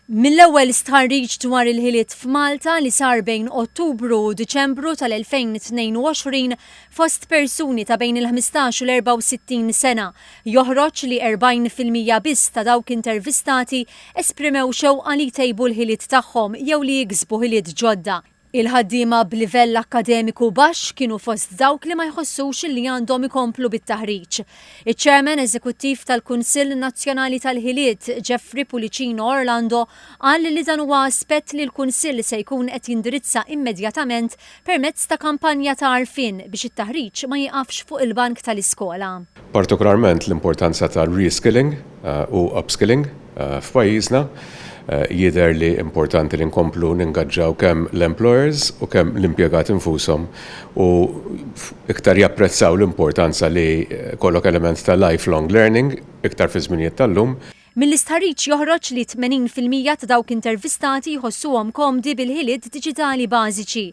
Mill-ewwel stħarriġ dwar il-ħiliet f'Malta li sar bejn Ottubru u Diċembru tal-2022 fost persuni ta' bejn il-15 u l-64 sena joħroġ li 40% biss ta' dawk intervistati esprimew xewqa li jtejbu l-ħiliet tagħhom jew li jiksbu ħiliet ġodda. Il-ħaddiema b'livell akademiku baxx kienu fost dawk li ma jħossux li għandhom ikomplu bit-taħriġ. Iċ-Chairman Eżekuttiv tal-Kunsill Nazzjonali tal-Ħiliet, Jeffrey Pulicino Orlando, qal li dan huwa aspett li l-Kunsill se jkun qed jindirizza immedjatament permezz ta' kampanja ta' għarfien biex it-taħriġ ma jiqafx fuq il-bank tal-iskola. Partikolarment l-importanza ta' reskilling u upskilling f'pajjiżna. Jidher li importanti li nkomplu ningaġġaw kemm l-employers u kemm l-impjegati infushom u iktar japprezzaw l-importanza li kollok element ta' lifelong learning iktar fi żminijiet tal-lum. Mill-istħarriġ joħroġ li 80% ta' dawk intervistati jħossuhom komdi bil-ħiliet diġitali bażiċi.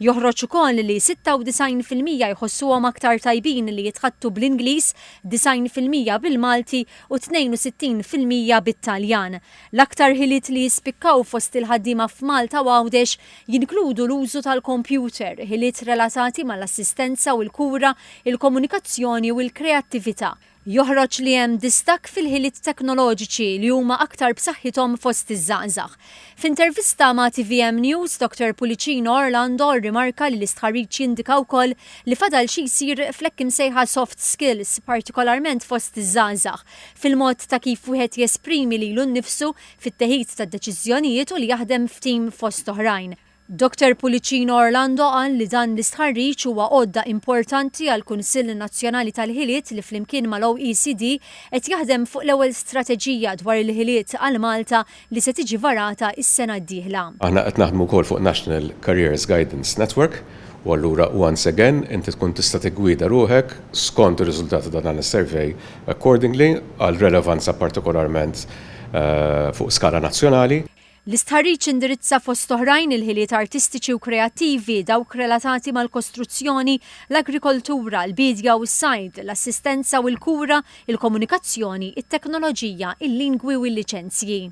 Joħroġ ukoll li 96% jħossuhom aktar tajbin li jitħattu bl-Ingliż, 90% bil-Malti u 62% bit-Taljan. L-aktar ħiliet li jispikkaw fost il-ħaddiema f'Malta u Għawdex jinkludu l-użu tal-kompjuter, ħiliet relatati mal-assistenza u l-kura, il-komunikazzjoni u l-kreattività. Joħroġ li hemm distak fil-ħiliet teknoloġiċi li huma aktar b'saħħithom fost iż-żgħażagħ. F'intervista ma' TVM News, Dr. Pulicino Orlando rimarka li l-istħarriġ jindika wkoll li fadal xi jsir fl-hekk imsejħa soft skills, partikolarment fost iż-żgħażagħ, fil-mod ta' kif wieħed jesprimi lilu nnifsu fit-teħid tad-deċiżjonijiet u li jaħdem f'tim fost oħrajn. Dr. Pulicino Orlando qal li dan l-istħarriġ huwa għodda importanti għal Kunsill Nazzjonali tal-Ħiliet li flimkien mal-OECD qed jaħdem fuq l-ewwel strateġija dwar il-ħiliet għal Malta li se tiġi varata is-sena d-dieħla. Aħna qed naħdmu wkoll fuq National Careers Guidance Network u allura once again inti tkun tista' tiggwida ruħek skont ir-riżultati ta' dan is-survey accordingly għal relevanza partikolarment fuq skala nazzjonali. L-istħarriġ indirizza fost oħrajn il-ħiliet artistiċi u kreattivi dawk relatati mal-kostruzzjoni, l-agrikoltura, l-bidja u s-sajd, l-assistenza u l-kura, il-komunikazzjoni, it-teknoloġija, il-lingwi u l-liċenzji.